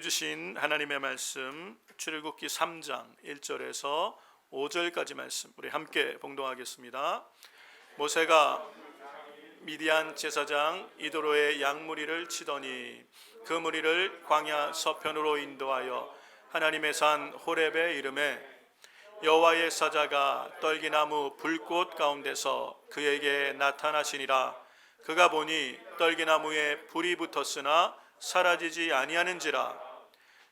주신 하나님의 말씀 출애굽기 3장 1절에서 5절까지 말씀 우리 함께 봉독하겠습니다. 모세가 미디안 제사장 이도로의 양무리를 치더니 그 무리를 광야 서편으로 인도하여 하나님의 산 호렙에 이르매 여호와의 사자가 떨기나무 불꽃 가운데서 그에게 나타나시니라. 그가 보니 떨기나무에 불이 붙었으나 사라지지 아니하는지라.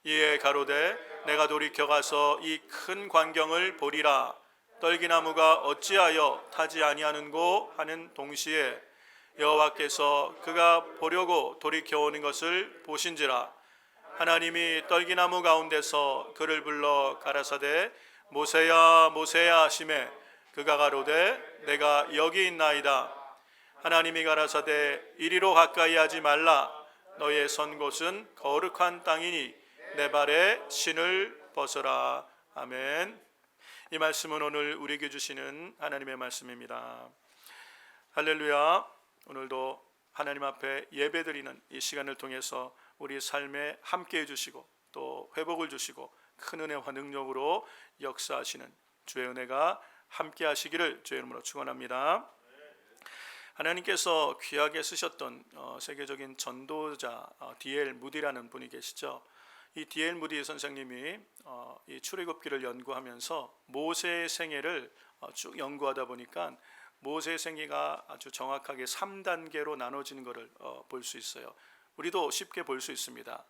이에 가로되 내가 돌이켜 가서 이 큰 광경을 보리라. 떨기나무가 어찌하여 타지 아니하는고 하는 동시에 여호와께서 그가 보려고 돌이켜 오는 것을 보신지라. 하나님이 떨기나무 가운데서 그를 불러 가라사대 모세야 모세야 하시매 그가 가로되 내가 여기 있나이다. 하나님이 가라사대 이리로 가까이 하지 말라. 너의 선 곳은 거룩한 땅이니 내 발에 신을 벗어라. 아멘. 이 말씀은 오늘 우리에게 주시는 하나님의 말씀입니다. 할렐루야. 오늘도 하나님 앞에 예배드리는 이 시간을 통해서 우리 삶에 함께 해주시고 또 회복을 주시고 큰 은혜와 능력으로 역사하시는 주의 은혜가 함께 하시기를 주의 이름으로 축원합니다. 하나님께서 귀하게 쓰셨던 세계적인 전도자 D.L. 무디라는 분이 계시죠. 이 D.L. 무디 선생님이 이 출애굽기를 연구하면서 모세의 생애를 쭉 연구하다 보니까 모세의 생애가 아주 정확하게 3단계로 나눠지는 것을 볼 수 있어요. 우리도 쉽게 볼 수 있습니다.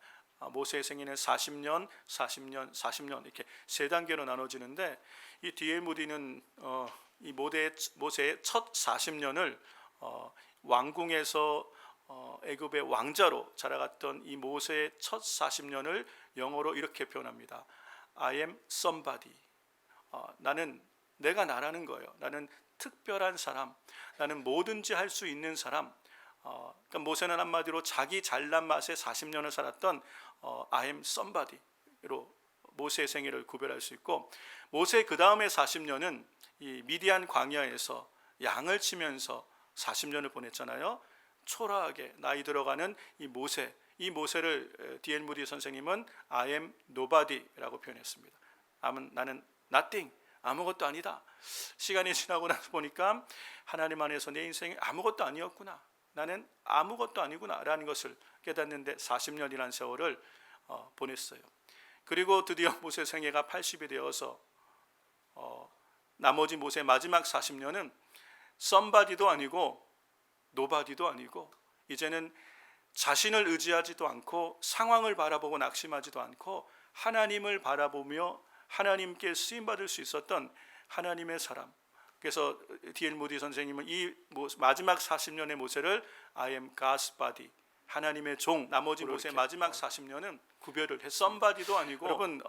모세의 생애는 40년, 40년, 40년 이렇게 3단계로 나눠지는데 이 D.L. 무디는 이 모세의 첫 40년을 왕궁에서 애굽의 왕자로 자라갔던 이 모세의 첫 40년을 영어로 이렇게 표현합니다. I am somebody. 나는 내가 나라는 거예요. 나는 특별한 사람. 나는 뭐든지 할 수 있는 사람. 그러니까 모세는 한마디로 자기 잘난 맛에 40년을 살았던 I am somebody로 모세의 생애를 구별할 수 있고, 모세 그 다음에 40년은 이 미디안 광야에서 양을 치면서 40년을 보냈잖아요. 초라하게 나이 들어가는 이 모세를 D.L. 무디 선생님은 I am nobody라고 표현했습니다. 나는 nothing, 아무것도 아니다. 시간이 지나고 나서 보니까 하나님 안에서 내 인생이 아무것도 아니었구나. 나는 아무것도 아니구나 라는 것을 깨닫는데 40년이라는 세월을 보냈어요. 그리고 드디어 모세 생애가 80이 되어서 나머지 모세의 마지막 40년은 somebody도 아니고 nobody도 아니고 이제는 자신을 의지하지도 않고 상황을 바라보고 낙심하지도 않고 하나님을 바라보며 하나님께 쓰임받을 수 있었던 하나님의 사람. 그래서 D.L. 무디 선생님은 이 마지막 40년의 모세를 I am God's body, 하나님의 종, 나머지 모세의 마지막 40년은 구별을 했습니다. somebody도 아니고 여러분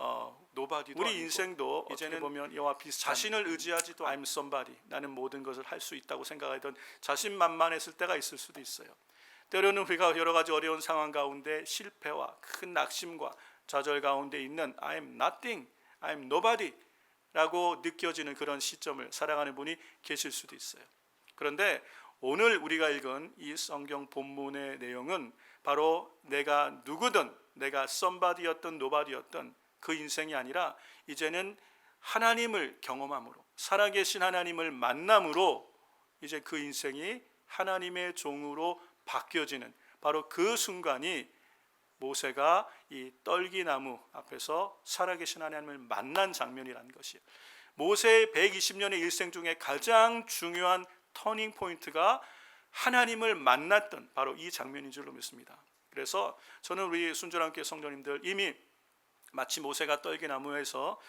nobody도 우리 아니고 인생도 이제는 보면 이와 비슷한 자신을 의지하지도 I'm somebody, 나는 모든 것을 할 수 있다고 생각하던 자신만만했을 때가 있을 수도 있어요. 때로는 우리가 여러 가지 어려운 상황 가운데 실패와 큰 낙심과 좌절 가운데 있는 I'm nothing, I'm nobody 라고 느껴지는 그런 시점을 살아가는 분이 계실 수도 있어요. 그런데 오늘 우리가 읽은 이 성경 본문의 내용은 바로 내가 누구든 내가 somebody였던 nobody였던 그 인생이 아니라 이제는 하나님을 경험함으로 살아계신 하나님을 만남으로 이제 그 인생이 하나님의 종으로 바뀌어지는 바로 그 순간이 모세가 이 떨기나무 앞에서 살아계신 하나님을 만난 장면이라는 것이에요. 모세의 120년의 일생 중에 가장 중요한 터닝 포인트가 하나님을 만났던 바로 이 장면인 줄로 믿습니다. 그래서 저는 우리 순전한 교회 성도님들 이미 마치 모세가 떨기나무에서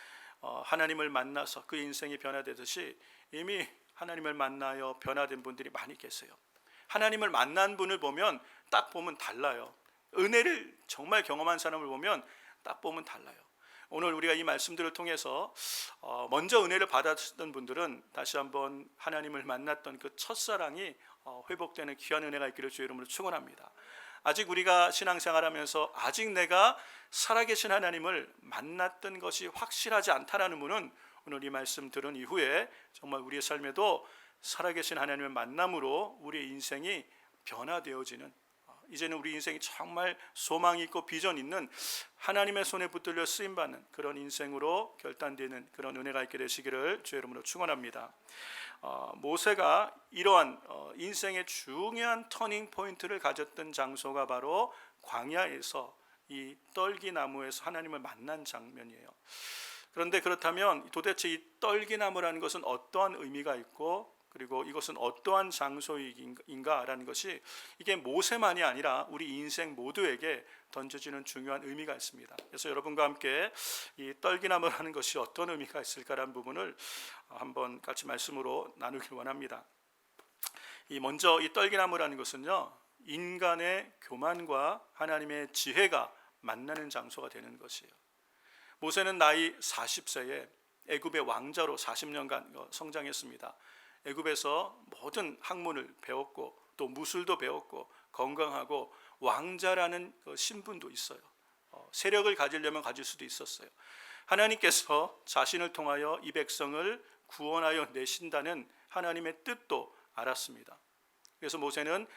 하나님을 만나서 그 인생이 변화되듯이 이미 하나님을 만나여 변화된 분들이 많이 계세요. 하나님을 만난 분을 보면 딱 보면 달라요. 은혜를 정말 경험한 사람을 보면 딱 보면 달라요. 오늘 우리가 이 말씀들을 통해서 먼저 은혜를 받았던 분들은 다시 한번 하나님을 만났던 그 첫사랑이 회복되는 귀한 은혜가 있기를 주의 이름으로 축원합니다. 아직 우리가 신앙생활하면서 아직 내가 살아계신 하나님을 만났던 것이 확실하지 않다라는 분은 오늘 이 말씀 들은 이후에 정말 우리의 삶에도 살아계신 하나님의 만남으로 우리의 인생이 변화되어지는 이제는 우리 인생이 정말 소망이 있고 비전 있는 하나님의 손에 붙들려 쓰임받는 그런 인생으로 결단되는 그런 은혜가 있게 되시기를 주의 이름으로 축원합니다. 모세가 이러한 인생의 중요한 터닝 포인트를 가졌던 장소가 바로 광야에서 이 떨기나무에서 하나님을 만난 장면이에요. 그런데 그렇다면 도대체 이 떨기나무라는 것은 어떠한 의미가 있고 그리고 이것은 어떠한 장소인가라는 것이 이게 모세만이 아니라 우리 인생 모두에게 던져지는 중요한 의미가 있습니다. 그래서 여러분과 함께 이 떨기나무라는 것이 어떤 의미가 있을까라는 부분을 한번 같이 말씀으로 나누길 원합니다. 먼저 이 떨기나무라는 것은요, 인간의 교만과 하나님의 지혜가 만나는 장소가 되는 것이에요. 모세는 나이 40세에 애굽의 왕자로 40년간 성장했습니다. 애굽에서 모든 학문을 배웠고 또 무술도 배웠고 건강하고 왕자라는 신분도 있어요. 세력을 가지려면 가질 수도 있었어요. 하나님께서 자신을 통하여 이 백성을 구원하여 내신다는 하나님의 뜻도 알았습니다. 그래서 모세는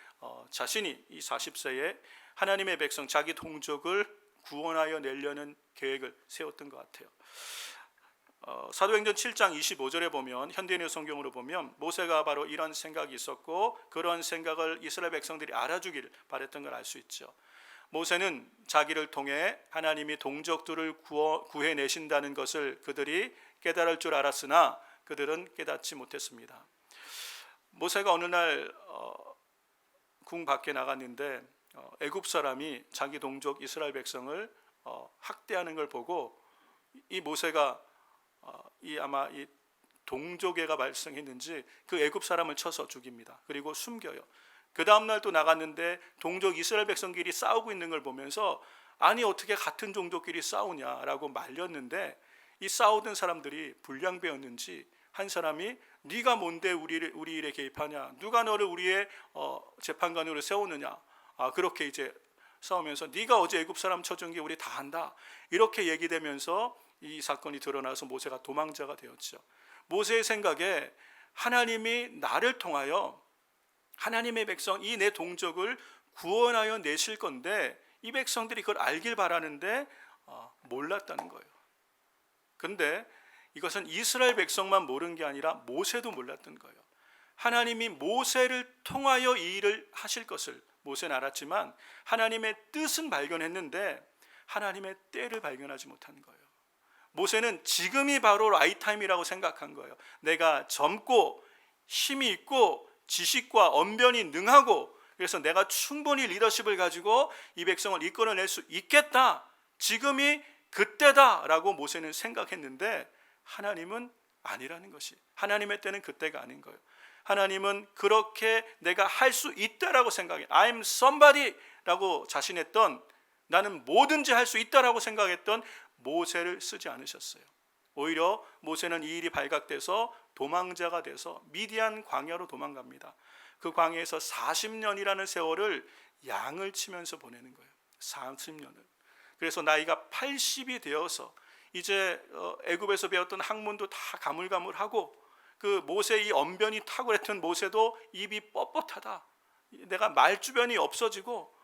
자신이 이 40세에 하나님의 백성 자기 동족을 구원하여 내려는 계획을 세웠던 것 같아요. 사도행전 7장 25절에 보면 현대인의 성경으로 보면 모세가 바로 이런 생각이 있었고 그런 생각을 이스라엘 백성들이 알아주기를 바랬던 걸 알 수 있죠. 모세는 자기를 통해 하나님이 동족들을 구해내신다는 것을 그들이 깨달을 줄 알았으나 그들은 깨닫지 못했습니다. 모세가 어느 날 궁 밖에 나갔는데 애굽 사람이 자기 동족 이스라엘 백성을 학대하는 걸 보고 이 모세가 아마 이 동족애가 발생했는지 그 애굽 사람을 쳐서 죽입니다. 그리고 숨겨요. 그 다음 날 또 나갔는데 동족 이스라엘 백성끼리 싸우고 있는 걸 보면서 아니 어떻게 같은 종족끼리 싸우냐라고 말렸는데 이 싸우던 사람들이 불량배였는지 한 사람이 네가 뭔데 우리 일에 개입하냐, 누가 너를 우리의 재판관으로 세우느냐, 그렇게 이제 싸우면서 네가 어제 애굽 사람 쳐준 게 우리 다 안다, 이렇게 얘기되면서 이 사건이 드러나서 모세가 도망자가 되었죠. 모세의 생각에 하나님이 나를 통하여 하나님의 백성 이 내 동족을 구원하여 내실 건데 이 백성들이 그걸 알길 바라는데 몰랐다는 거예요. 그런데 이것은 이스라엘 백성만 모르는 게 아니라 모세도 몰랐던 거예요. 하나님이 모세를 통하여 이 일을 하실 것을 모세는 알았지만 하나님의 뜻은 발견했는데 하나님의 때를 발견하지 못한 거예요. 모세는 지금이 바로 라이타임이라고 생각한 거예요. 내가 젊고 힘이 있고 지식과 언변이 능하고 그래서 내가 충분히 리더십을 가지고 이 백성을 이끌어낼 수 있겠다, 지금이 그때다라고 모세는 생각했는데 하나님은 아니라는 것이, 하나님의 때는 그때가 아닌 거예요. 하나님은 그렇게 내가 할 수 있다라고 생각해, I'm somebody라고 자신했던, 나는 뭐든지 할 수 있다라고 생각했던 모세를 쓰지 않으셨어요. 오히려 모세는 이 일이 발각돼서 도망자가 돼서 미디안 광야로 도망갑니다. 그 광야에서 40년이라는 세월을 양을 치면서 보내는 거예요. 40년을. 그래서 나이가 80이 되어서 이제 애굽에서 배웠던 학문도 다 가물가물하고 그 모세의 이 언변이 탁월했던 모세도 입이 뻣뻣하다, 내가 말주변이 없어지고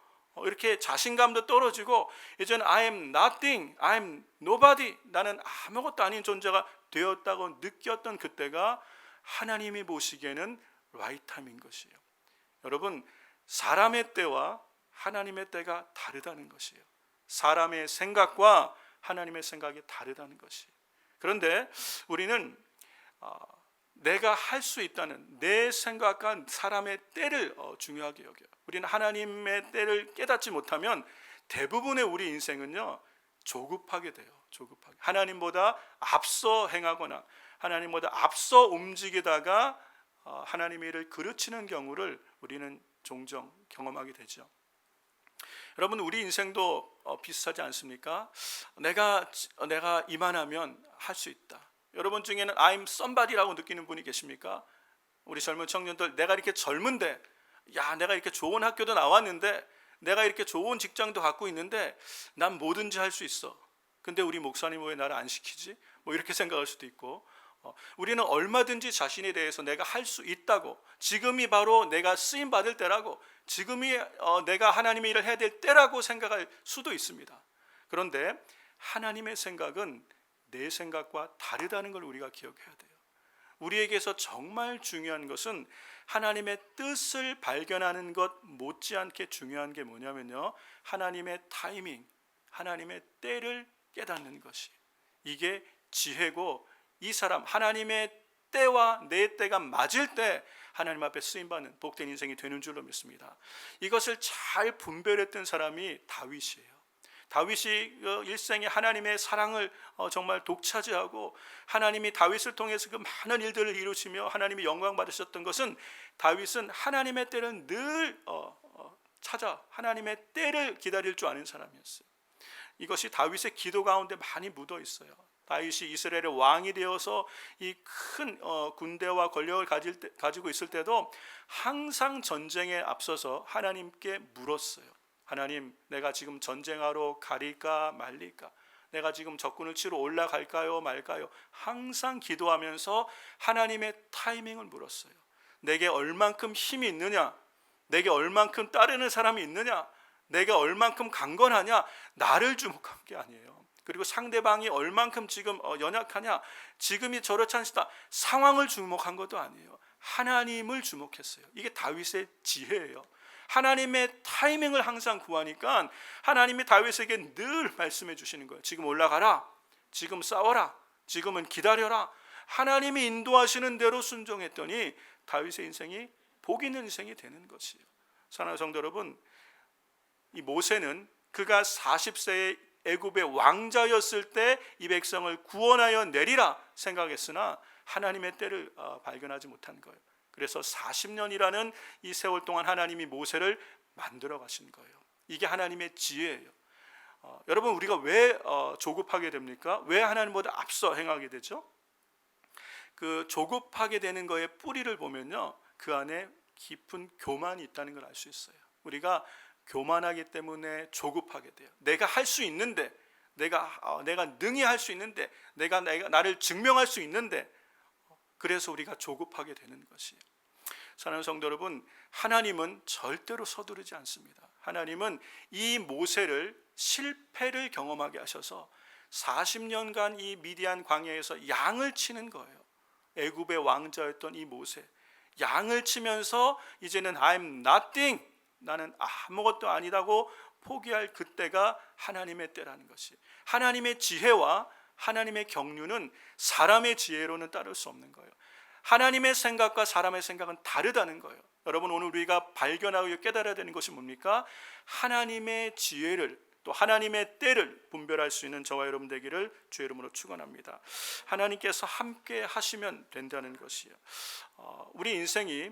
이렇게 자신감도 떨어지고 이제는 I'm nothing, I'm nobody, 나는 아무것도 아닌 존재가 되었다고 느꼈던 그때가 하나님이 보시기에는 right time인 것이에요. 여러분, 사람의 때와 하나님의 때가 다르다는 것이에요. 사람의 생각과 하나님의 생각이 다르다는 것이에요. 그런데 우리는 내가 할 수 있다는 내 생각과 사람의 때를 중요하게 여겨요. 우리는 하나님의 때를 깨닫지 못하면 대부분의 우리 인생은요 조급하게 돼요. 조급하게 하나님보다 앞서 행하거나 하나님보다 앞서 움직이다가 하나님의 일을 그르치는 경우를 우리는 종종 경험하게 되죠. 여러분, 우리 인생도 비슷하지 않습니까? 내가 이만하면 할 수 있다. 여러분 중에는 I'm somebody라고 느끼는 분이 계십니까? 우리 젊은 청년들, 내가 이렇게 젊은데, 내가 이렇게 좋은 학교도 나왔는데, 내가 이렇게 좋은 직장도 갖고 있는데 난 뭐든지 할 수 있어. 근데 우리 목사님 왜 나를 안 시키지? 뭐 이렇게 생각할 수도 있고, 우리는 얼마든지 자신에 대해서 내가 할 수 있다고, 지금이 바로 내가 쓰임 받을 때라고, 지금이 내가 하나님의 일을 해야 될 때라고 생각할 수도 있습니다. 그런데 하나님의 생각은 내 생각과 다르다는 걸 우리가 기억해야 돼요. 우리에게서 정말 중요한 것은 하나님의 뜻을 발견하는 것 못지않게 중요한 게 뭐냐면요, 하나님의 타이밍, 하나님의 때를 깨닫는 것이, 이게 지혜고, 이 사람 하나님의 때와 내 때가 맞을 때 하나님 앞에 쓰임받는 복된 인생이 되는 줄로 믿습니다. 이것을 잘 분별했던 사람이 다윗이에요. 다윗이 일생에 하나님의 사랑을 정말 독차지하고, 하나님이 다윗을 통해서 그 많은 일들을 이루시며 하나님이 영광 받으셨던 것은, 다윗은 하나님의 때를 늘 찾아 하나님의 때를 기다릴 줄 아는 사람이었어요. 이것이 다윗의 기도 가운데 많이 묻어 있어요. 다윗이 이스라엘의 왕이 되어서 이 큰 군대와 권력을 가지고 있을 때도 항상 전쟁에 앞서서 하나님께 물었어요. 하나님, 내가 지금 전쟁하러 가릴까 말릴까? 내가 지금 적군을 치러 올라갈까요 말까요? 항상 기도하면서 하나님의 타이밍을 물었어요. 내게 얼만큼 힘이 있느냐? 내게 얼만큼 따르는 사람이 있느냐? 내가 얼만큼 강건하냐? 나를 주목한 게 아니에요. 그리고 상대방이 얼만큼 지금 연약하냐? 지금이 저렇지 않다, 상황을 주목한 것도 아니에요. 하나님을 주목했어요. 이게 다윗의 지혜예요. 하나님의 타이밍을 항상 구하니까 하나님이 다윗에게 늘 말씀해 주시는 거예요. 지금 올라가라, 지금 싸워라, 지금은 기다려라. 하나님이 인도하시는 대로 순종했더니 다윗의 인생이 복 있는 인생이 되는 것이에요. 사랑하는 성도 여러분, 이 모세는 그가 40세의 애굽의 왕자였을 때 이 백성을 구원하여 내리라 생각했으나 하나님의 때를 발견하지 못한 거예요. 그래서 40년이라는 이 세월 동안 하나님이 모세를 만들어 가신 거예요. 이게 하나님의 지혜예요. 여러분, 우리가 왜 조급하게 됩니까? 왜 하나님보다 앞서 행하게 되죠? 그 조급하게 되는 거의 뿌리를 보면요, 그 안에 깊은 교만이 있다는 걸 알 수 있어요. 우리가 교만하기 때문에 조급하게 돼요. 내가 할 수 있는데, 내가 능히 할 수 있는데, 내가 나를 증명할 수 있는데, 그래서 우리가 조급하게 되는 것이에요. 사랑하는 성도 여러분, 하나님은 절대로 서두르지 않습니다. 하나님은 이 모세를 실패를 경험하게 하셔서 40년간 이 미디안 광야에서 양을 치는 거예요. 애굽의 왕자였던 이 모세, 양을 치면서 이제는 I'm nothing, 나는 아무것도 아니다고 포기할 그때가 하나님의 때라는 것이, 하나님의 지혜와 하나님의 경륜은 사람의 지혜로는 따를 수 없는 거예요. 하나님의 생각과 사람의 생각은 다르다는 거예요. 여러분, 오늘 우리가 발견하고 깨달아야 되는 것이 뭡니까? 하나님의 지혜를, 또 하나님의 때를 분별할 수 있는 저와 여러분 되기를 주의 이름으로 축원합니다. 하나님께서 함께 하시면 된다는 것이에요. 우리 인생이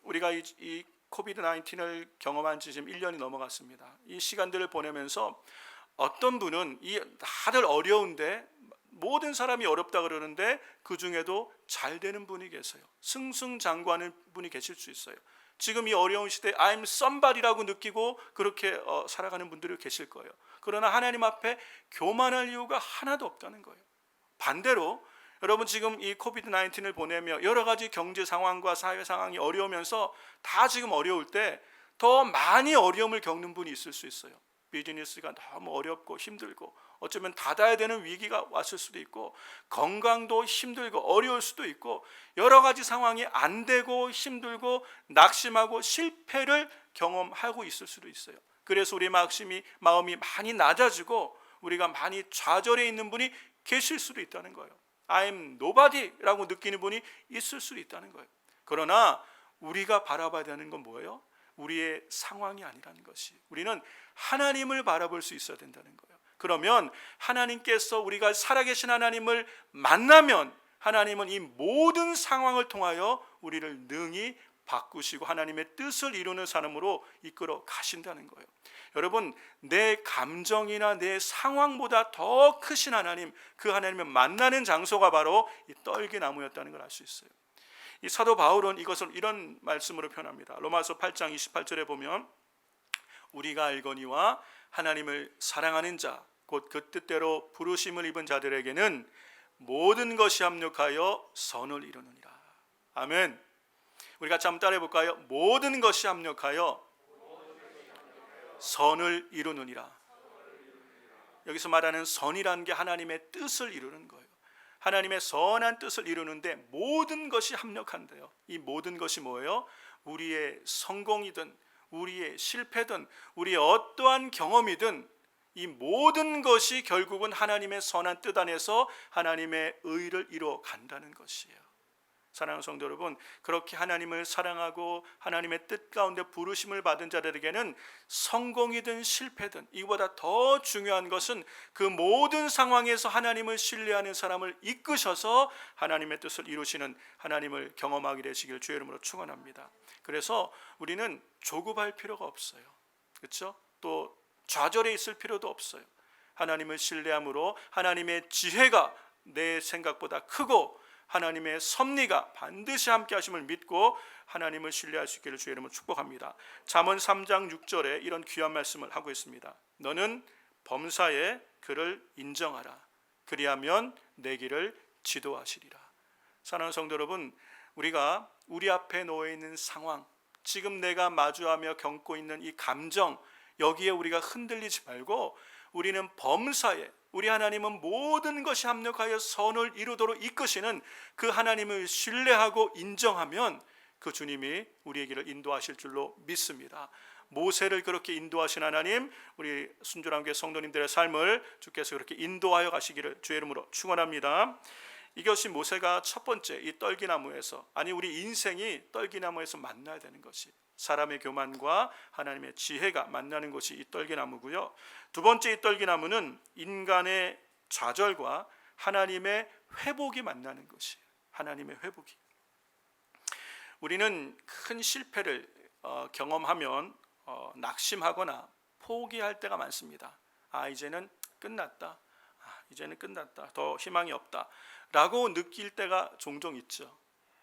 우리가 이 코비드 19을 경험한 지 지금 1년이 넘어갔습니다. 이 시간들을 보내면서 어떤 분은 다들 어려운데, 모든 사람이 어렵다 그러는데 그 중에도 잘 되는 분이 계세요. 승승장구하는 분이 계실 수 있어요. 지금 이 어려운 시대에 I'm somebody라고 느끼고 그렇게 살아가는 분들이 계실 거예요. 그러나 하나님 앞에 교만할 이유가 하나도 없다는 거예요. 반대로 여러분, 지금 이 코비드 19을 보내며 여러 가지 경제 상황과 사회 상황이 어려우면서 다 지금 어려울 때 더 많이 어려움을 겪는 분이 있을 수 있어요. 비즈니스가 너무 어렵고 힘들고, 어쩌면 닫아야 되는 위기가 왔을 수도 있고, 건강도 힘들고 어려울 수도 있고, 여러 가지 상황이 안 되고 힘들고 낙심하고 실패를 경험하고 있을 수도 있어요. 그래서 우리 마음이 많이 낮아지고 우리가 많이 좌절해 있는 분이 계실 수도 있다는 거예요. I'm nobody라고 느끼는 분이 있을 수도 있다는 거예요. 그러나 우리가 바라봐야 되는 건 뭐예요? 우리의 상황이 아니라는 것이, 우리는 하나님을 바라볼 수 있어야 된다는 거예요. 그러면 하나님께서, 우리가 살아계신 하나님을 만나면 하나님은 이 모든 상황을 통하여 우리를 능히 바꾸시고 하나님의 뜻을 이루는 사람으로 이끌어 가신다는 거예요. 여러분, 내 감정이나 내 상황보다 더 크신 하나님, 그 하나님을 만나는 장소가 바로 이 떨기나무였다는 걸 알 수 있어요. 이 사도 바울은 이것을 이런 말씀으로 표현합니다. 로마서 8장 28절에 보면, 우리가 알거니와 하나님을 사랑하는 자, 곧 그 뜻대로 부르심을 입은 자들에게는 모든 것이 합력하여 선을 이루느니라. 아멘. 우리 같이 한번 따라해 볼까요? 모든 것이 합력하여 선을 이루느니라. 여기서 말하는 선이라는 게 하나님의 뜻을 이루는 거예요. 하나님의 선한 뜻을 이루는데 모든 것이 합력한대요. 이 모든 것이 뭐예요? 우리의 성공이든 우리의 실패든 우리의 어떠한 경험이든 이 모든 것이 결국은 하나님의 선한 뜻 안에서 하나님의 의를 이루어 간다는 것이에요. 사랑하는 성도 여러분, 그렇게 하나님을 사랑하고 하나님의 뜻 가운데 부르심을 받은 자들에게는 성공이든 실패든 이보다 더 중요한 것은 그 모든 상황에서 하나님을 신뢰하는 사람을 이끄셔서 하나님의 뜻을 이루시는 하나님을 경험하게 되시길 주의 이름으로 축원합니다. 그래서 우리는 조급할 필요가 없어요. 그렇죠? 또 좌절해 있을 필요도 없어요. 하나님을 신뢰함으로 하나님의 지혜가 내 생각보다 크고 하나님의 섭리가 반드시 함께 하심을 믿고 하나님을 신뢰할 수 있기를 주의 이름으로 축복합니다. 잠언 3장 6절에 이런 귀한 말씀을 하고 있습니다. 너는 범사에 그를 인정하라. 그리하면 내 길을 지도하시리라. 사랑하는 성도 여러분, 우리가 우리 앞에 놓여 있는 상황, 지금 내가 마주하며 겪고 있는 이 감정, 여기에 우리가 흔들리지 말고 우리는 범사에, 우리 하나님은 모든 것이 합력하여 선을 이루도록 이끄시는 그 하나님을 신뢰하고 인정하면 그 주님이 우리의 길을 인도하실 줄로 믿습니다. 모세를 그렇게 인도하신 하나님, 우리 순종함교회 성도님들의 삶을 주께서 그렇게 인도하여 가시기를 주의 이름으로 축원합니다. 이것이 모세가 첫 번째 이 떨기나무에서, 아니 우리 인생이 떨기나무에서 만나야 되는 것이, 사람의 교만과 하나님의 지혜가 만나는 것이 이 떨기나무고요. 두 번째 이 떨기나무는 인간의 좌절과 하나님의 회복이 만나는 것이에요. 하나님의 회복이. 우리는 큰 실패를 경험하면 낙심하거나 포기할 때가 많습니다. 이제는 끝났다. 이제는 끝났다. 더 희망이 없다. 라고 느낄 때가 종종 있죠.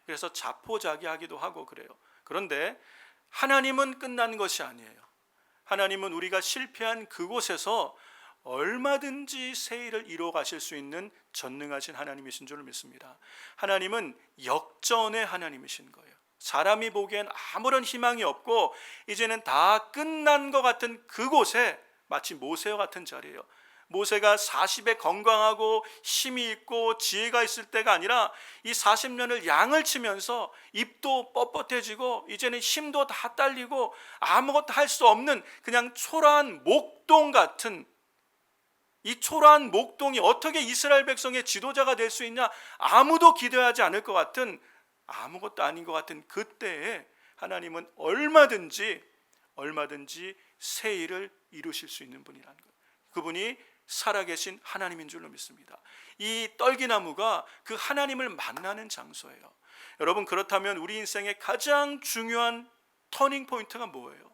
그래서 자포자기하기도 하고 그래요. 그런데 하나님은 끝난 것이 아니에요. 하나님은 우리가 실패한 그곳에서 얼마든지 새 일을 이루어 가실 수 있는 전능하신 하나님이신 줄 믿습니다. 하나님은 역전의 하나님이신 거예요. 사람이 보기엔 아무런 희망이 없고 이제는 다 끝난 것 같은 그곳에 마치 모세와 같은 자리예요. 모세가 40에 건강하고 힘이 있고 지혜가 있을 때가 아니라 이 40년을 양을 치면서 입도 뻣뻣해지고 이제는 힘도 다 딸리고 아무것도 할 수 없는 그냥 초라한 목동 같은, 이 초라한 목동이 어떻게 이스라엘 백성의 지도자가 될 수 있냐, 아무도 기대하지 않을 것 같은, 아무것도 아닌 것 같은 그때에 하나님은 얼마든지 새 일을 이루실 수 있는 분이라는 거예요. 그분이 살아계신 하나님인 줄로 믿습니다. 이 떨기나무가 그 하나님을 만나는 장소예요. 여러분, 그렇다면 우리 인생의 가장 중요한 터닝 포인트가 뭐예요?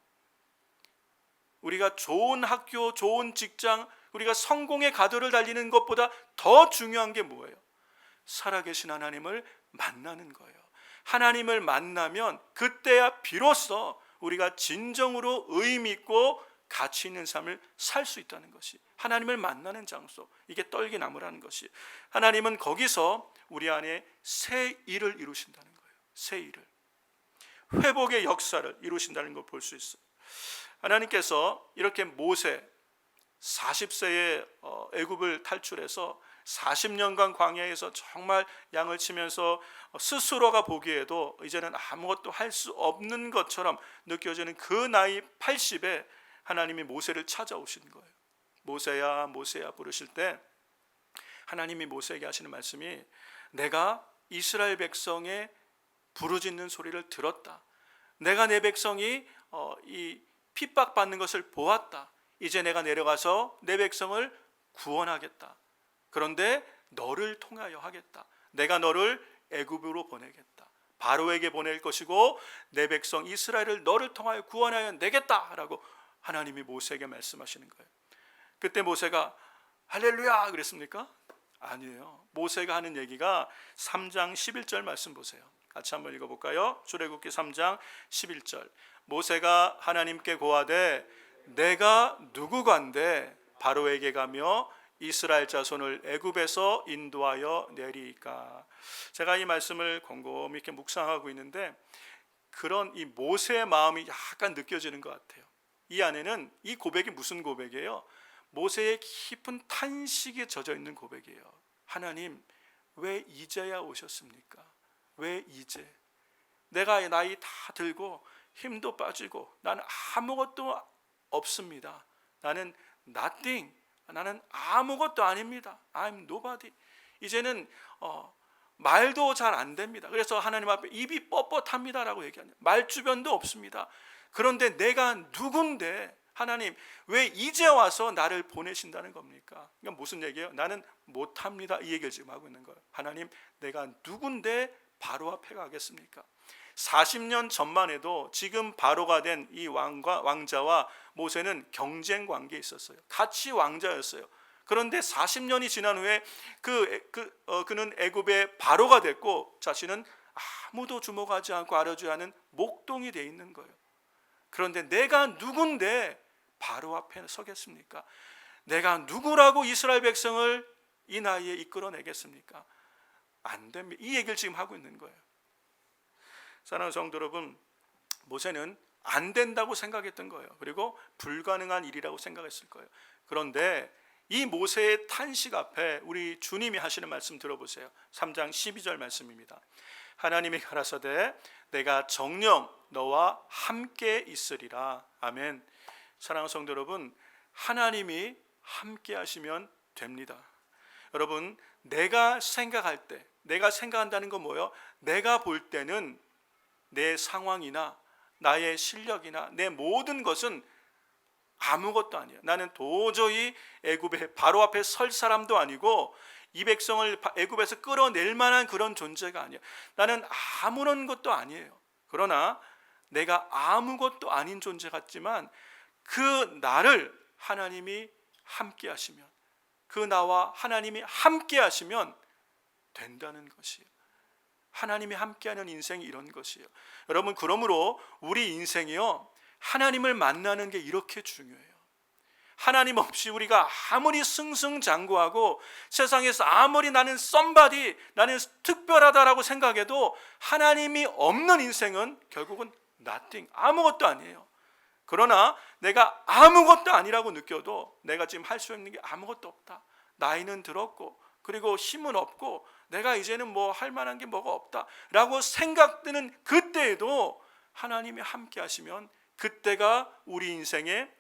우리가 좋은 학교, 좋은 직장, 우리가 성공의 가도를 달리는 것보다 더 중요한 게 뭐예요? 살아계신 하나님을 만나는 거예요. 하나님을 만나면 그때야 비로소 우리가 진정으로 의미 있고 가치 있는 삶을 살 수 있다는 것이, 하나님을 만나는 장소, 이게 떨기나무라는 것이, 하나님은 거기서 우리 안에 새 일을 이루신다는 거예요. 새 일을, 회복의 역사를 이루신다는 걸 볼 수 있어요. 하나님께서 이렇게 모세 40세에 애굽을 탈출해서 40년간 광야에서 정말 양을 치면서 스스로가 보기에도 이제는 아무것도 할 수 없는 것처럼 느껴지는 그 나이 80에 하나님이 모세를 찾아오신 거예요. 모세야 모세야 부르실 때 하나님이 모세에게 하시는 말씀이, 내가 이스라엘 백성의 부르짖는 소리를 들었다. 내가 내 백성이 이 핍박받는 것을 보았다. 이제 내가 내려가서 내 백성을 구원하겠다. 그런데 너를 통하여 하겠다. 내가 너를 애굽으로 보내겠다. 바로에게 보낼 것이고 내 백성 이스라엘을 너를 통하여 구원하여 내겠다라고 하나님이 모세에게 말씀하시는 거예요. 그때 모세가 할렐루야 그랬습니까? 아니에요. 모세가 하는 얘기가 3장 11절 말씀 보세요. 같이 한번 읽어볼까요? 출애굽기 3장 11절. 모세가 하나님께 고하되 내가 누구간데 바로에게 가며 이스라엘 자손을 애굽에서 인도하여 내리까. 제가 이 말씀을 곰곰이 이렇게 묵상하고 있는데 그런 이 모세의 마음이 약간 느껴지는 것 같아요. 이 안에는 이 고백이 무슨 고백이에요? 모세의 깊은 탄식에 젖어 있는 고백이에요. 하나님, 왜 이제야 오셨습니까? 왜 이제? 내가 나이 다 들고 힘도 빠지고 나는 아무것도 없습니다. 나는 nothing. 나는 아무것도 아닙니다. I'm nobody. 이제는 말도 잘 안 됩니다. 그래서 하나님 앞에 입이 뻣뻣합니다라고 얘기합니다. 말주변도 없습니다. 그런데 내가 누군데 하나님 왜 이제 와서 나를 보내신다는 겁니까? 그러니까 무슨 얘기예요? 나는 못합니다. 이 얘기를 지금 하고 있는 거예요. 하나님, 내가 누군데 바로 앞에 가겠습니까? 40년 전만 해도 지금 바로가 된 이 왕자와 모세는 경쟁 관계에 있었어요. 같이 왕자였어요. 그런데 40년이 지난 후에 그는 애굽의 바로가 됐고 자신은 아무도 주목하지 않고 알아주지 않은 목동이 돼 있는 거예요. 그런데 내가 누군데 바로 앞에 서겠습니까? 내가 누구라고 이스라엘 백성을 이 나이에 이끌어내겠습니까? 안 됩니다. 이 얘기를 지금 하고 있는 거예요. 사랑하는 성도 여러분, 모세는 안 된다고 생각했던 거예요. 그리고 불가능한 일이라고 생각했을 거예요. 그런데 이 모세의 탄식 앞에 우리 주님이 하시는 말씀 들어보세요. 3장 12절 말씀입니다. 하나님이 가라사대 내가 정녕 너와 함께 있으리라. 아멘. 사랑하는 성도 여러분, 하나님이 함께 하시면 됩니다. 여러분, 내가 생각할 때, 내가 생각한다는 건 뭐예요? 내가 볼 때는 내 상황이나 나의 실력이나 내 모든 것은 아무것도 아니에요. 나는 도저히 애굽의 바로 앞에 설 사람도 아니고 이 백성을 애굽에서 끌어낼 만한 그런 존재가 아니에요. 나는 아무런 것도 아니에요. 그러나 내가 아무것도 아닌 존재 같지만 그 나를 하나님이 함께 하시면, 그 나와 하나님이 함께 하시면 된다는 것이에요. 하나님이 함께하는 인생이 이런 것이에요. 여러분, 그러므로 우리 인생이요, 하나님을 만나는 게 이렇게 중요해요. 하나님 없이 우리가 아무리 승승장구하고 세상에서 아무리 나는 somebody, 나는 특별하다라고 생각해도 하나님이 없는 인생은 결국은 nothing, 아무것도 아니에요. 그러나 내가 아무것도 아니라고 느껴도 내가 지금 할 수 있는 게 아무것도 없다. 나이는 들었고 그리고 힘은 없고 내가 이제는 뭐 할 만한 게 뭐가 없다라고 생각되는 그때에도 하나님이 함께 하시면 그때가 우리 인생의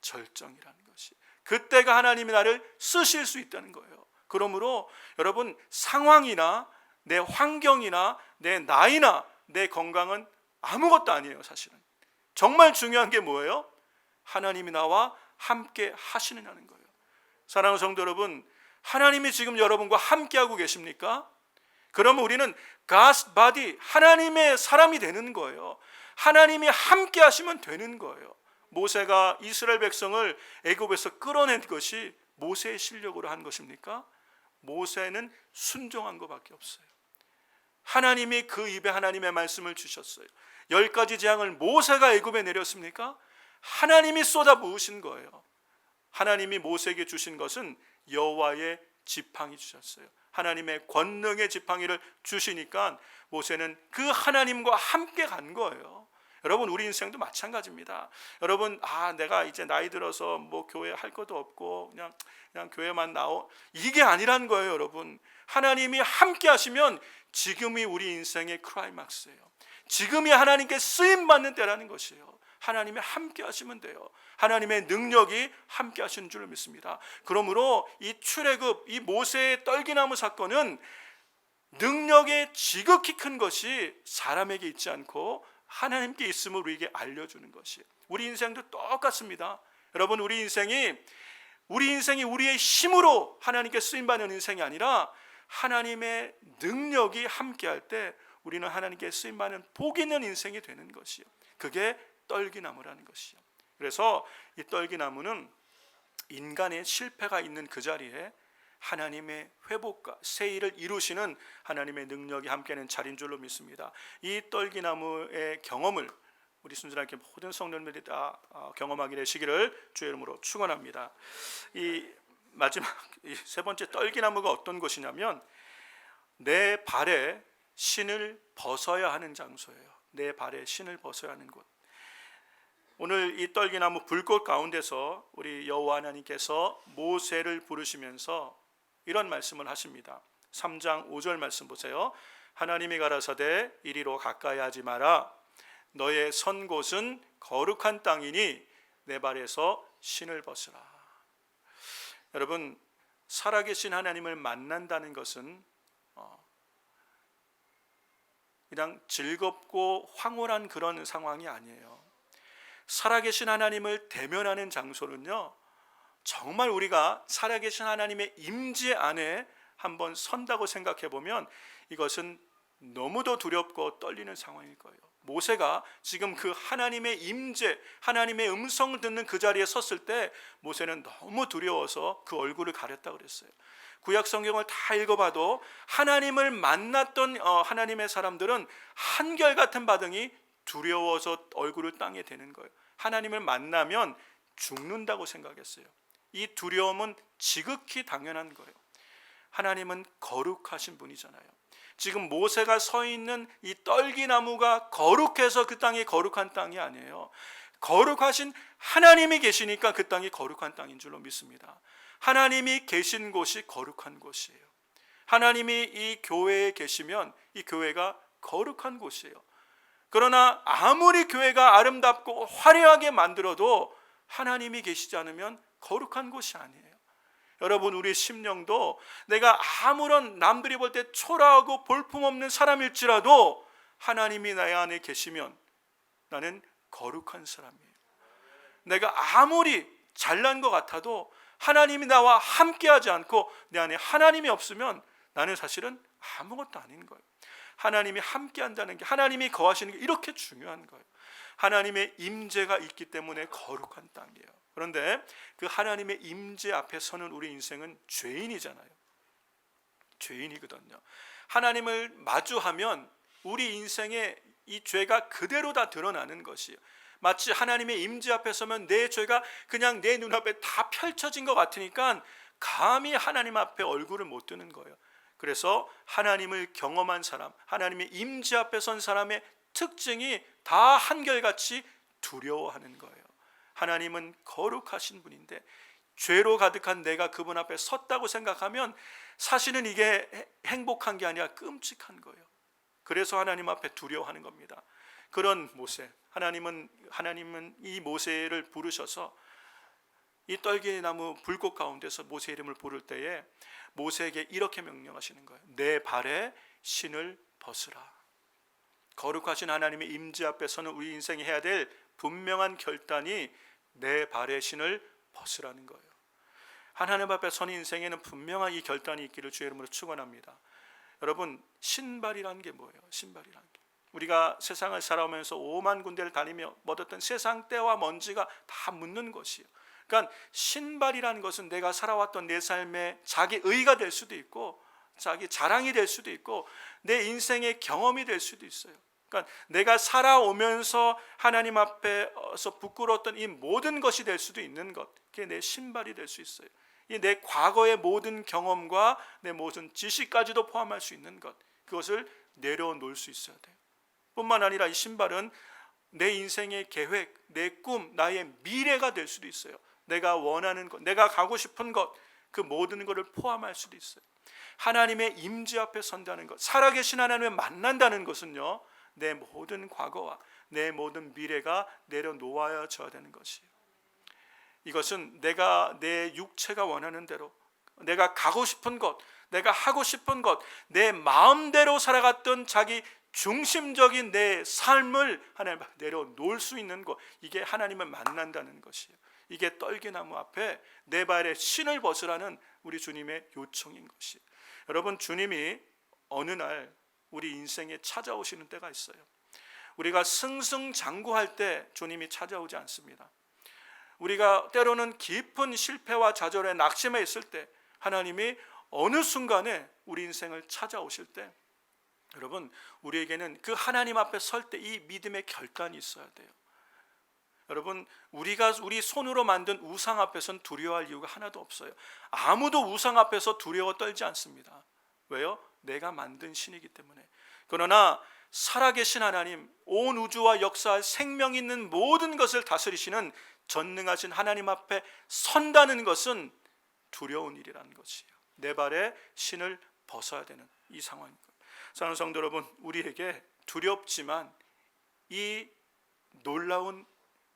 절정이라는 것이, 그때가 하나님이 나를 쓰실 수 있다는 거예요. 그러므로 여러분, 상황이나 내 환경이나 내 나이나 내 건강은 아무것도 아니에요. 사실은 정말 중요한 게 뭐예요? 하나님이 나와 함께 하시느냐는 거예요. 사랑하는 성도 여러분, 하나님이 지금 여러분과 함께하고 계십니까? 그러면 우리는 God's body, 하나님의 사람이 되는 거예요. 하나님이 함께 하시면 되는 거예요. 모세가 이스라엘 백성을 애굽에서 끌어낸 것이 모세의 실력으로 한 것입니까? 모세는 순종한 것밖에 없어요. 하나님이 그 입에 하나님의 말씀을 주셨어요. 10가지 재앙을 모세가 애굽에 내렸습니까? 하나님이 쏟아부으신 거예요. 하나님이 모세에게 주신 것은 여호와의 지팡이 주셨어요. 하나님의 권능의 지팡이를 주시니까 모세는 그 하나님과 함께 간 거예요. 여러분, 우리 인생도 마찬가지입니다. 여러분, 내가 이제 나이 들어서 뭐 교회 할 것도 없고 그냥 교회만 이게 아니란 거예요. 여러분, 하나님이 함께 하시면 지금이 우리 인생의 클라이막스예요. 지금이 하나님께 쓰임 받는 때라는 것이에요. 하나님이 함께 하시면 돼요. 하나님의 능력이 함께 하시는 줄 믿습니다. 그러므로 이 출애굽, 이 모세의 떨기나무 사건은 능력의 지극히 큰 것이 사람에게 있지 않고 하나님께 있음을 우리에게 알려주는 것이에요. 우리 인생도 똑같습니다. 여러분, 우리 인생이 우리의 힘으로 하나님께 쓰임받는 인생이 아니라 하나님의 능력이 함께할 때 우리는 하나님께 쓰임받는 복 있는 인생이 되는 것이요, 그게 떨기나무라는 것이요. 그래서 이 떨기나무는 인간의 실패가 있는 그 자리에 하나님의 회복과 세일을 이루시는 하나님의 능력이 함께하는 자리인 줄로 믿습니다. 이 떨기나무의 경험을 우리 순전하게 모든 성도님들이 다 경험하게 되시기를 주의 이름으로 축원합니다. 이 마지막 세 번째 떨기나무가 어떤 곳이냐면 내 발에 신을 벗어야 하는 장소예요. 내 발에 신을 벗어야 하는 곳. 오늘 이 떨기나무 불꽃 가운데서 우리 여호와 하나님께서 모세를 부르시면서 이런 말씀을 하십니다. 3장 5절 말씀 보세요. 하나님이 가라사대 이리로 가까이 하지 마라. 너의 선 곳은 거룩한 땅이니 내 발에서 신을 벗으라. 여러분, 살아계신 하나님을 만난다는 것은 그냥 즐겁고 황홀한 그런 상황이 아니에요. 살아계신 하나님을 대면하는 장소는요, 정말 우리가 살아계신 하나님의 임재 안에 한번 선다고 생각해 보면 이것은 너무도 두렵고 떨리는 상황일 거예요. 모세가 지금 그 하나님의 임재, 하나님의 음성을 듣는 그 자리에 섰을 때 모세는 너무 두려워서 그 얼굴을 가렸다고 그랬어요. 구약 성경을 다 읽어봐도 하나님을 만났던 하나님의 사람들은 한결같은 반응이 두려워서 얼굴을 땅에 대는 거예요. 하나님을 만나면 죽는다고 생각했어요. 이 두려움은 지극히 당연한 거예요. 하나님은 거룩하신 분이잖아요. 지금 모세가 서 있는 이 떨기나무가 거룩해서 그 땅이 거룩한 땅이 아니에요. 거룩하신 하나님이 계시니까 그 땅이 거룩한 땅인 줄로 믿습니다. 하나님이 계신 곳이 거룩한 곳이에요. 하나님이 이 교회에 계시면 이 교회가 거룩한 곳이에요. 그러나 아무리 교회가 아름답고 화려하게 만들어도 하나님이 계시지 않으면 거룩한 곳이 아니에요. 여러분, 우리 심령도 내가 아무런 남들이 볼 때 초라하고 볼품없는 사람일지라도 하나님이 내 안에 계시면 나는 거룩한 사람이에요. 내가 아무리 잘난 것 같아도 하나님이 나와 함께하지 않고 내 안에 하나님이 없으면 나는 사실은 아무것도 아닌 거예요. 하나님이 함께한다는 게, 하나님이 거하시는 게 이렇게 중요한 거예요. 하나님의 임재가 있기 때문에 거룩한 땅이에요. 그런데 그 하나님의 임재 앞에 서는 우리 인생은 죄인이잖아요. 죄인이거든요. 하나님을 마주하면 우리 인생의 이 죄가 그대로 다 드러나는 것이에요. 마치 하나님의 임재 앞에 서면 내 죄가 그냥 내 눈앞에 다 펼쳐진 것 같으니까 감히 하나님 앞에 얼굴을 못 드는 거예요. 그래서 하나님을 경험한 사람, 하나님의 임재 앞에 선 사람의 특징이 다 한결같이 두려워하는 거예요. 하나님은 거룩하신 분인데 죄로 가득한 내가 그분 앞에 섰다고 생각하면 사실은 이게 행복한 게 아니라 끔찍한 거예요. 그래서 하나님 앞에 두려워하는 겁니다. 그런 모세, 하나님은 이 모세를 부르셔서 이 떨기나무 불꽃 가운데서 모세 이름을 부를 때에 모세에게 이렇게 명령하시는 거예요. 내 발에 신을 벗으라. 거룩하신 하나님의 임재 앞에 서는 우리 인생이 해야 될 분명한 결단이 내 발에 신을 벗으라는 거예요. 하나님 앞에 선 인생에는 분명한 이 결단이 있기를 주의 이름으로 축원합니다. 여러분, 신발이라는 게 뭐예요? 신발이라는 게 우리가 세상을 살아오면서 오만 군데를 다니며 얻었던 세상 때와 먼지가 다 묻는 것이에요. 그러니까 신발이라는 것은 내가 살아왔던 내 삶의 자기 의가 될 수도 있고 자기 자랑이 될 수도 있고 내 인생의 경험이 될 수도 있어요. 그러니까 내가 살아오면서 하나님 앞에서 부끄러웠던 이 모든 것이 될 수도 있는 것, 그게 내 신발이 될 수 있어요. 이 내 과거의 모든 경험과 내 모든 지식까지도 포함할 수 있는 것, 그것을 내려놓을 수 있어야 돼요. 뿐만 아니라 이 신발은 내 인생의 계획, 내 꿈, 나의 미래가 될 수도 있어요. 내가 원하는 것, 내가 가고 싶은 것, 그 모든 것을 포함할 수도 있어요. 하나님의 임재 앞에 선다는 것, 살아계신 하나님을 만난다는 것은요, 내 모든 과거와 내 모든 미래가 내려놓아져야 되는 것이에요. 이것은 내가 내 육체가 원하는 대로, 내가 가고 싶은 것, 내가 하고 싶은 것, 내 마음대로 살아갔던 자기 중심적인 내 삶을 하나님 앞에 내려놓을 수 있는 것, 이게 하나님을 만난다는 것이에요. 이게 떨기나무 앞에 내 발에 신을 벗으라는 우리 주님의 요청인 것이에요. 여러분, 주님이 어느 날 우리 인생에 찾아오시는 때가 있어요. 우리가 승승장구할 때 주님이 찾아오지 않습니다. 우리가 때로는 깊은 실패와 좌절에 낙심해 있을 때 하나님이 어느 순간에 우리 인생을 찾아오실 때, 여러분, 우리에게는 그 하나님 앞에 설 때 이 믿음의 결단이 있어야 돼요. 여러분, 우리가 우리 손으로 만든 우상 앞에서는 두려워할 이유가 하나도 없어요. 아무도 우상 앞에서 두려워 떨지 않습니다. 왜요? 내가 만든 신이기 때문에. 그러나 살아계신 하나님, 온 우주와 역사할 생명 있는 모든 것을 다스리시는 전능하신 하나님 앞에 선다는 것은 두려운 일이라는 것이에요. 내 발에 신을 벗어야 되는 이 상황인 거예요. 사랑하는 성도 여러분, 우리에게 두렵지만 이 놀라운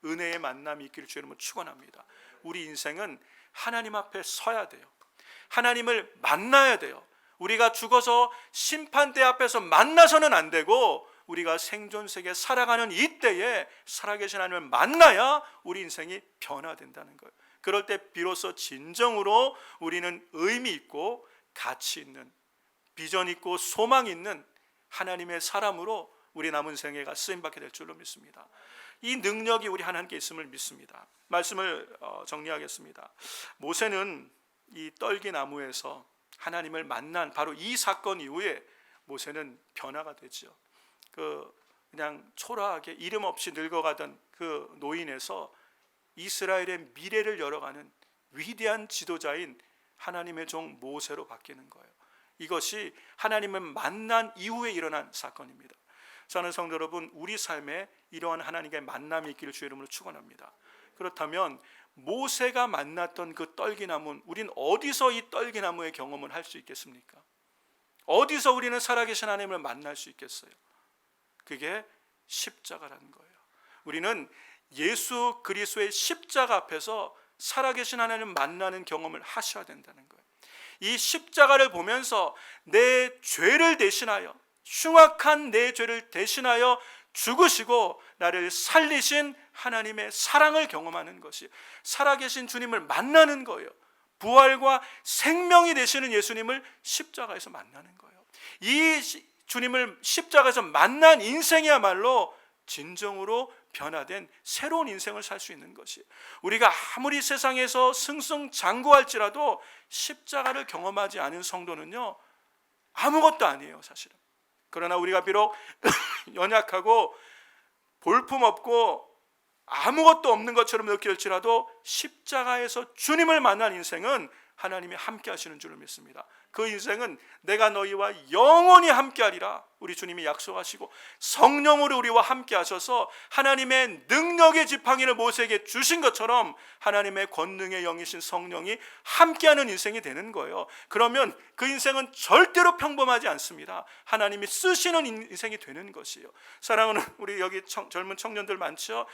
은혜의 만남이 있기를 주의 이름으로 축원합니다. 우리 인생은 하나님 앞에 서야 돼요. 하나님을 만나야 돼요. 우리가 죽어서 심판대 앞에서 만나서는 안 되고, 우리가 생존 세계에 살아가는 이때에 살아계신 하나님을 만나야 우리 인생이 변화된다는 거예요. 그럴 때 비로소 진정으로 우리는 의미 있고 가치 있는, 비전 있고 소망 있는 하나님의 사람으로 우리 남은 생애가 쓰임받게 될 줄로 믿습니다. 이 능력이 우리 하나님께 있음을 믿습니다. 말씀을 정리하겠습니다. 모세는 이 떨기나무에서 하나님을 만난 바로 이 사건 이후에 모세는 변화가 되죠. 그냥 초라하게 이름 없이 늙어가던 그 노인에서 이스라엘의 미래를 열어가는 위대한 지도자인 하나님의 종 모세로 바뀌는 거예요. 이것이 하나님을 만난 이후에 일어난 사건입니다. 저는 성도 여러분, 우리 삶에 이러한 하나님의 만남이 있기를 주의 이름으로 축원합니다. 그렇다면 모세가 만났던 그 떨기나무, 우린 어디서 이 떨기나무의 경험을 할 수 있겠습니까? 어디서 우리는 살아계신 하나님을 만날 수 있겠어요? 그게 십자가라는 거예요. 우리는 예수 그리스도의 십자가 앞에서 살아계신 하나님을 만나는 경험을 하셔야 된다는 거예요. 이 십자가를 보면서 내 죄를 대신하여, 흉악한 내 죄를 대신하여 죽으시고 나를 살리신 하나님의 사랑을 경험하는 것이, 살아계신 주님을 만나는 거예요. 부활과 생명이 되시는 예수님을 십자가에서 만나는 거예요. 이 주님을 십자가에서 만난 인생이야말로 진정으로 변화된 새로운 인생을 살 수 있는 것이, 우리가 아무리 세상에서 승승장구할지라도 십자가를 경험하지 않은 성도는요 아무것도 아니에요, 사실은. 그러나 우리가 비록 연약하고 볼품없고 아무것도 없는 것처럼 느낄지라도 십자가에서 주님을 만난 인생은 하나님이 함께 하시는 줄을 믿습니다. 그 인생은 내가 너희와 영원히 함께하리라 우리 주님이 약속하시고, 성령으로 우리와 함께 하셔서 하나님의 능력의 지팡이를 모세에게 주신 것처럼 하나님의 권능의 영이신 성령이 함께하는 인생이 되는 거예요. 그러면 그 인생은 절대로 평범하지 않습니다. 하나님이 쓰시는 인생이 되는 것이에요. 사랑하는 우리 여기 젊은 청년들 많죠?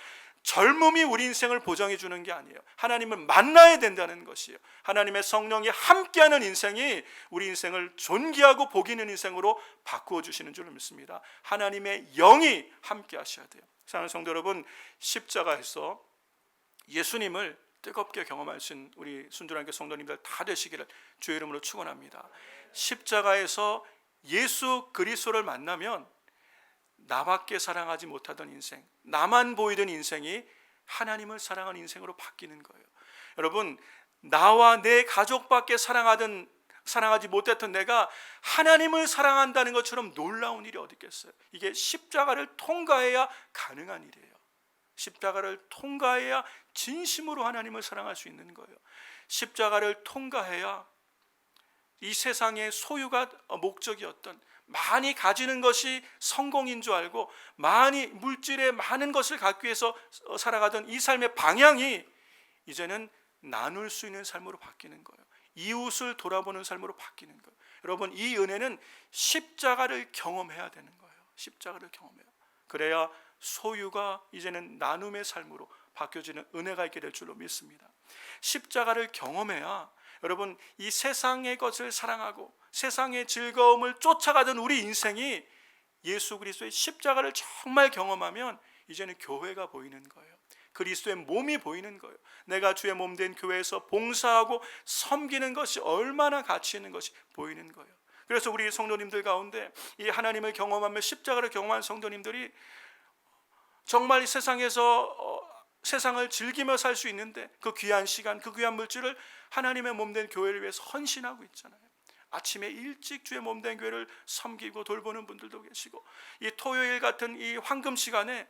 젊음이 우리 인생을 보장해 주는 게 아니에요. 하나님을 만나야 된다는 것이에요. 하나님의 성령이 함께하는 인생이 우리 인생을 존귀하고 복 있는 인생으로 바꾸어 주시는 줄 믿습니다. 하나님의 영이 함께 하셔야 돼요. 사랑하는 성도 여러분, 십자가에서 예수님을 뜨겁게 경험하신 우리 순전한 성도님들 다 되시기를 주의 이름으로 축원합니다. 십자가에서 예수 그리스도를 만나면 나밖에 사랑하지 못하던 인생, 나만 보이던 인생이 하나님을 사랑하는 인생으로 바뀌는 거예요. 여러분, 나와 내 가족밖에 사랑하지 못했던 내가 하나님을 사랑한다는 것처럼 놀라운 일이 어디 있겠어요? 이게 십자가를 통과해야 가능한 일이에요. 십자가를 통과해야 진심으로 하나님을 사랑할 수 있는 거예요. 십자가를 통과해야 이 세상의 소유가 목적이었던, 많이 가지는 것이 성공인 줄 알고 많이 물질의 많은 것을 갖기 위해서 살아가던 이 삶의 방향이 이제는 나눌 수 있는 삶으로 바뀌는 거예요. 이웃을 돌아보는 삶으로 바뀌는 거예요. 여러분, 이 은혜는 십자가를 경험해야 되는 거예요. 십자가를 경험해요. 그래야 소유가 이제는 나눔의 삶으로 바뀌어지는 은혜가 있게 될 줄로 믿습니다. 십자가를 경험해야 여러분, 이 세상의 것을 사랑하고 세상의 즐거움을 쫓아가던 우리 인생이 예수 그리스도의 십자가를 정말 경험하면 이제는 교회가 보이는 거예요. 그리스도의 몸이 보이는 거예요. 내가 주의 몸 된 교회에서 봉사하고 섬기는 것이 얼마나 가치 있는 것이 보이는 거예요. 그래서 우리 성도님들 가운데 이 하나님을 경험하며 십자가를 경험한 성도님들이 정말 이 세상에서 세상을 즐기며 살 수 있는데 그 귀한 시간, 그 귀한 물질을 하나님의 몸 된 교회를 위해서 헌신하고 있잖아요. 아침에 일찍 주의 몸 된 교회를 섬기고 돌보는 분들도 계시고, 이 토요일 같은 이 황금 시간에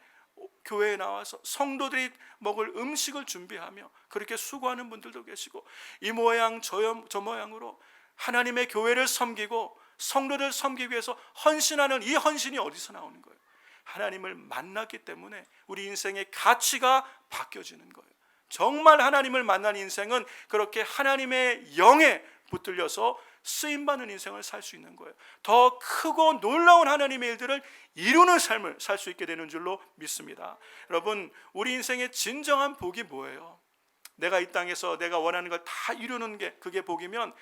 교회에 나와서 성도들이 먹을 음식을 준비하며 그렇게 수고하는 분들도 계시고, 이 모양 저 모양으로 하나님의 교회를 섬기고 성도를 섬기기 위해서 헌신하는 이 헌신이 어디서 나오는 거예요? 하나님을 만났기 때문에 우리 인생의 가치가 바뀌어지는 거예요. 정말 하나님을 만난 인생은 그렇게 하나님의 영에 붙들려서 쓰임받는 인생을 살 수 있는 거예요. 더 크고 놀라운 하나님의 일들을 이루는 삶을 살 수 있게 되는 줄로 믿습니다. 여러분, 우리 인생의 진정한 복이 뭐예요? 내가 이 땅에서 내가 원하는 걸 다 이루는 게 그게 복이면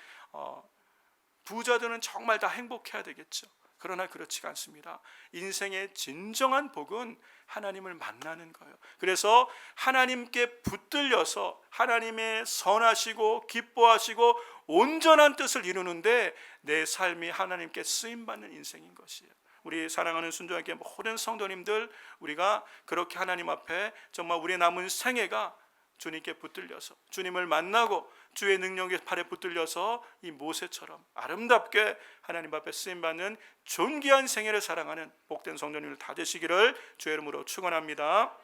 부자들은 정말 다 행복해야 되겠죠. 그러나 그렇지가 않습니다. 인생의 진정한 복은 하나님을 만나는 거예요. 그래서 하나님께 붙들려서 하나님의 선하시고 기뻐하시고 온전한 뜻을 이루는데 내 삶이 하나님께 쓰임받는 인생인 것이에요. 우리 사랑하는 순종하게 모든 성도님들, 우리가 그렇게 하나님 앞에 정말 우리의 남은 생애가 주님께 붙들려서 주님을 만나고 주의 능력의 팔에 붙들려서 이 모세처럼 아름답게 하나님 앞에 쓰임받는 존귀한 생애를 사랑하는 복된 성도님들 다 되시기를 주의 이름으로 축원합니다.